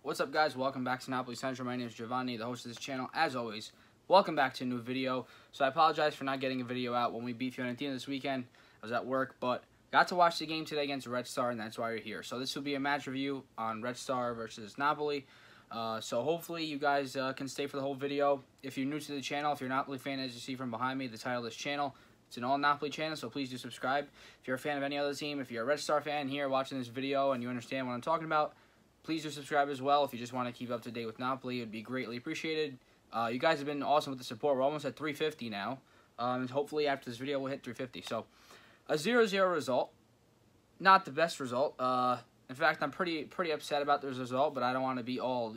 What's up, guys? Welcome back to Napoli Central. My name is Giovanni, the host of this channel. As always, welcome back to a new video. So I apologize for not getting a video out when we beat Fiorentina this weekend. I was at work, but got to watch the game today against Red Star, and that's why you're here. So this will be a match review on Red Star versus Napoli. So hopefully you guys can stay for the whole video. If you're new to the channel, if you're a Napoli fan, as you see from behind me, the title of this channel, it's an all Napoli channel, so please do subscribe. If you're a fan of any other team, if you're a Red Star fan here watching this video and you understand what I'm talking about, please do subscribe as well. If you just want to keep up to date with Napoli, it would be greatly appreciated. You guys have been awesome with the support. We're almost at 350 now. And hopefully after this video we'll hit 350. So a 0-0 result. Not the best result. In fact, I'm pretty upset about this result, but I don't want to be all,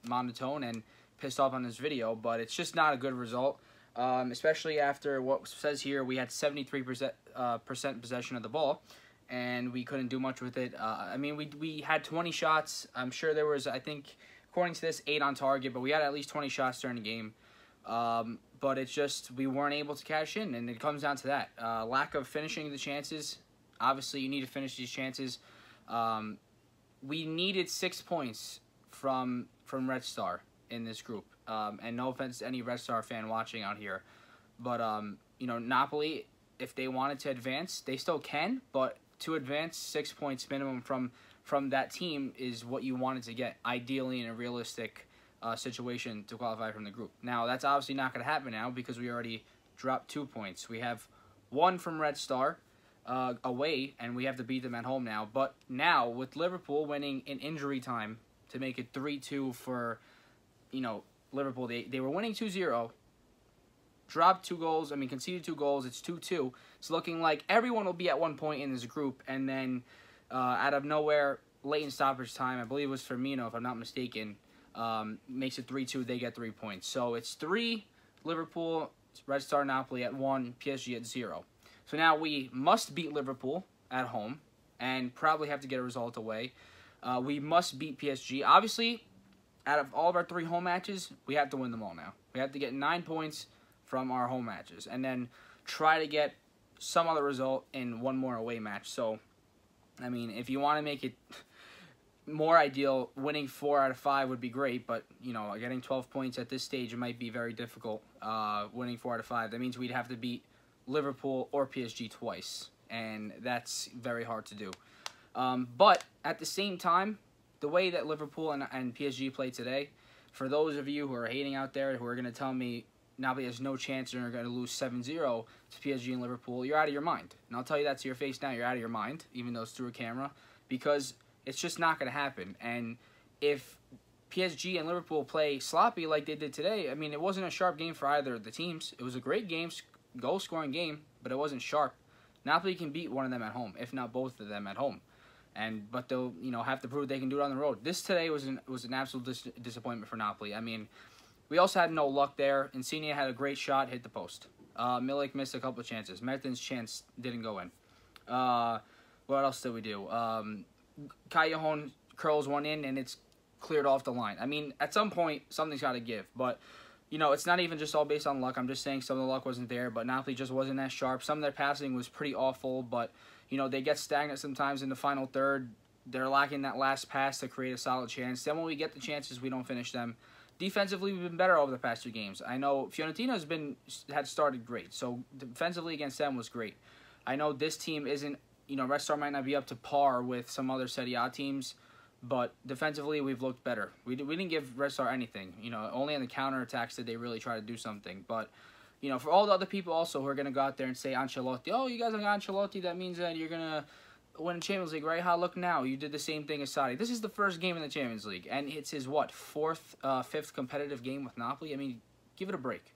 monotone and pissed off on this video. But it's just not a good result. Especially after what says here, we had 73% possession of the ball, and we couldn't do much with it. I mean, we had 20 shots. I'm sure there was, I think, according to this, 8 on target, but we had at least 20 shots during the game. But it's just, we weren't able to cash in, and it comes down to that. Lack of finishing the chances. Obviously, you need to finish these chances. We needed 6 points from Red Star in this group. And no offense to any Red Star fan watching out here. But, Napoli, if they wanted to advance, they still can, but to advance, 6 points minimum from that team is what you wanted to get, ideally in a realistic situation to qualify from the group. Now, that's obviously not going to happen now because we already dropped 2 points. We have 1 from Red Star away, and we have to beat them at home now. But now, with Liverpool winning in injury time to make it 3-2 for, Liverpool, they were winning 2-0. Dropped 2 goals. I mean, conceded 2 goals. It's 2-2. It's looking like everyone will be at one point in this group. And then, out of nowhere, late in stoppage time, I believe it was Firmino, if I'm not mistaken, makes it 3-2. They get 3 points. So it's 3 Liverpool, Red Star, Napoli at 1, PSG at 0. So now we must beat Liverpool at home and probably have to get a result away. We must beat PSG. Obviously, out of all of our 3 home matches, we have to win them all now. We have to get 9 points from our home matches, and then try to get some other result in 1 more away match. So, I mean, if you want to make it more ideal, winning 4 out of 5 would be great, but, getting 12 points at this stage, it might be very difficult, winning 4 out of 5. That means we'd have to beat Liverpool or PSG twice, and that's very hard to do. But, at the same time, the way that Liverpool and PSG played today, for those of you who are hating out there, who are going to tell me Napoli has no chance and are going to lose 7-0 to PSG and Liverpool, you're out of your mind. And I'll tell you that to your face now, you're out of your mind, even though it's through a camera, because it's just not going to happen. And if PSG and Liverpool play sloppy like they did today, I mean, it wasn't a sharp game for either of the teams. It was a great game, goal-scoring game, but it wasn't sharp. Napoli can beat one of them at home, if not both of them at home. But they'll, have to prove they can do it on the road. This today was an absolute disappointment for Napoli. I mean, we also had no luck there. Insigne had a great shot, hit the post. Milik missed a couple of chances. Mertens' chance didn't go in. What else did we do? Callejon curls one in, and it's cleared off the line. I mean, at some point, something's got to give. But, it's not even just all based on luck. I'm just saying some of the luck wasn't there, but Napoli just wasn't that sharp. Some of their passing was pretty awful, but, they get stagnant sometimes in the final third. They're lacking that last pass to create a solid chance. Then when we get the chances, we don't finish them. Defensively, we've been better over the past 2 games. I know Fiorentina had started great, so defensively against them was great. I know this team isn't, Red Star might not be up to par with some other Serie A teams, but defensively we've looked better. We didn't give Red Star anything. Only on the counterattacks did they really try to do something. But, for all the other people also who are going to go out there and say Ancelotti, oh, you guys are Ancelotti, that means that you're going to win Champions League, right? How look now? You did the same thing as Saudi. This is the first game in the Champions League, and it's his, 5th competitive game with Napoli? I mean, give it a break.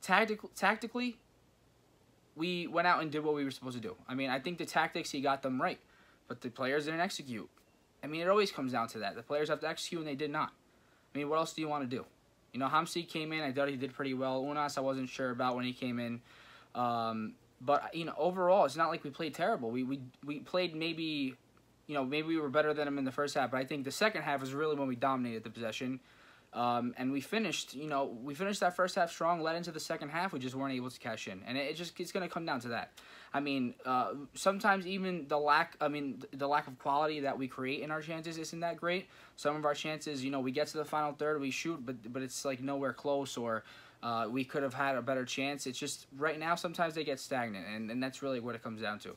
Tactically, we went out and did what we were supposed to do. I mean, I think the tactics, he got them right, but the players didn't execute. I mean, it always comes down to that. The players have to execute, and they did not. I mean, what else do you want to do? Hamsik came in. I thought he did pretty well. Ounas, I wasn't sure about when he came in. But, overall, it's not like we played terrible. We played maybe we were better than them in the first half. But I think the second half was really when we dominated the possession. And we finished, we finished that first half strong, led into the second half. We just weren't able to cash in, and it's going to come down to that. I mean, sometimes even the lack of quality that we create in our chances isn't that great. Some of our chances, we get to the final third, we shoot, but it's like nowhere close, or we could have had a better chance. It's just right now sometimes they get stagnant, and that's really what it comes down to.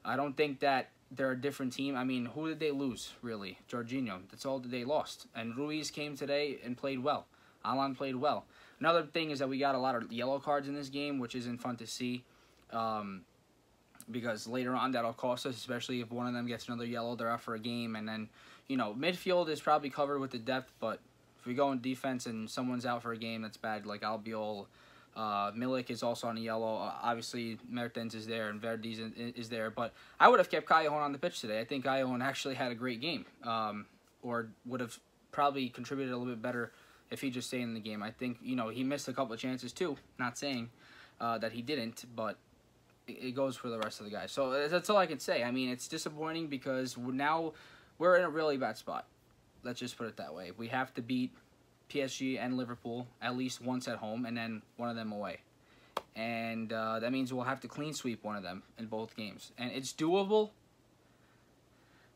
I don't think that they're a different team. I mean, who did they lose, really? Jorginho. That's all that they lost. And Ruiz came today and played well. Allan played well. Another thing is that we got a lot of yellow cards in this game, which isn't fun to see. Because later on that'll cost us, especially if one of them gets another yellow, they're out for a game. And then, midfield is probably covered with the depth, but if we go in defense and someone's out for a game, that's bad. Like Albiol, Milik is also on a yellow. Obviously, Mertens is there and Verdes is there. But I would have kept Callejon on the pitch today. I think Callejon actually had a great game, or would have probably contributed a little bit better if he just stayed in the game. I think, he missed a couple of chances too. Not saying that he didn't, but it goes for the rest of the guys. So that's all I can say. I mean, it's disappointing because now we're in a really bad spot. Let's just put it that way. We have to beat PSG and Liverpool at least once at home and then one of them away. And that means we'll have to clean sweep one of them in both games. And it's doable,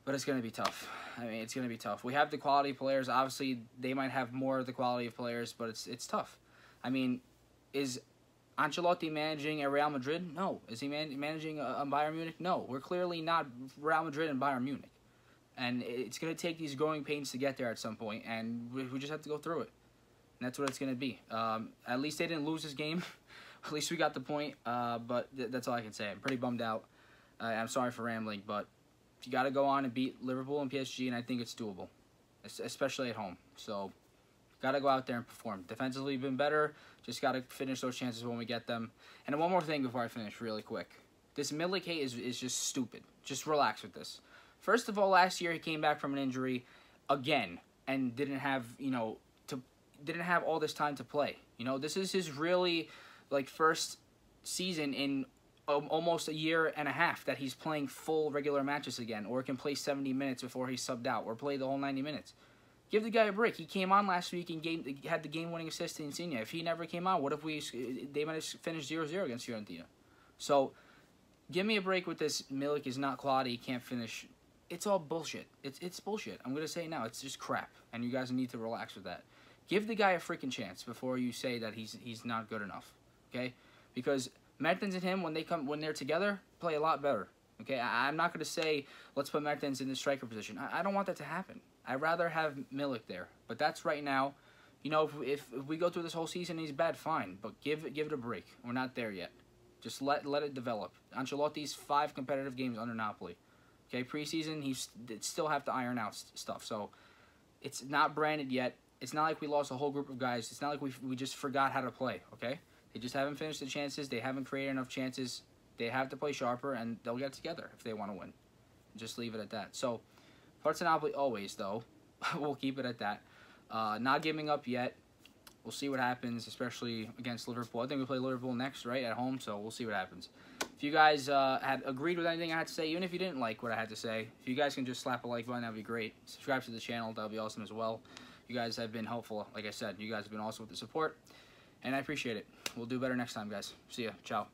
but it's going to be tough. I mean, it's going to be tough. We have the quality players. Obviously, they might have more of the quality of players, but it's tough. I mean, is Ancelotti managing a Real Madrid? No. Is he managing a Bayern Munich? No. We're clearly not Real Madrid and Bayern Munich. And it's going to take these growing pains to get there at some point, and we just have to go through it. And that's what it's going to be. At least they didn't lose this game. At least we got the point, but that's all I can say. I'm pretty bummed out. I'm sorry for rambling, but you got to go on and beat Liverpool and PSG, and I think it's doable, especially at home. So got to go out there and perform. Defensively, been better. Just got to finish those chances when we get them. And one more thing before I finish really quick. This Milik hate is just stupid. Just relax with this. First of all, last year he came back from an injury again and didn't have, didn't have all this time to play. This is his really first season in almost a year and a half that he's playing full regular matches again, or can play 70 minutes before he's subbed out, or play the whole 90 minutes. Give the guy a break. He came on last week and had the game-winning assist to Insigne. If he never came on, what if they might have finished 0-0 against Fiorentina? So give me a break with this. Milik is not quality. He can't finish. It's all bullshit. It's bullshit. I'm going to say it now. It's just crap. And you guys need to relax with that. Give the guy a freaking chance before you say that he's not good enough. Okay? Because Mertens and him, when they're together, play a lot better. Okay? I'm not going to say, let's put Mertens in the striker position. I don't want that to happen. I'd rather have Milik there. But that's right now. If we go through this whole season and he's bad, fine. But give it a break. We're not there yet. Just let it develop. Ancelotti's 5 competitive games under Napoli. Okay, preseason, he still have to iron out stuff. So it's not branded yet. It's not like we lost a whole group of guys. It's not like we just forgot how to play, okay? They just haven't finished the chances. They haven't created enough chances. They have to play sharper, and they'll get together if they want to win. Just leave it at that. So, Forza Napoli always, though. We'll keep it at that. Not giving up yet. We'll see what happens, especially against Liverpool. I think we play Liverpool next, right, at home, so we'll see what happens. If you guys had agreed with anything I had to say, even if you didn't like what I had to say, if you guys can just slap a like button, that would be great. Subscribe to the channel. That would be awesome as well. You guys have been helpful. Like I said, you guys have been awesome with the support, and I appreciate it. We'll do better next time, guys. See ya. Ciao.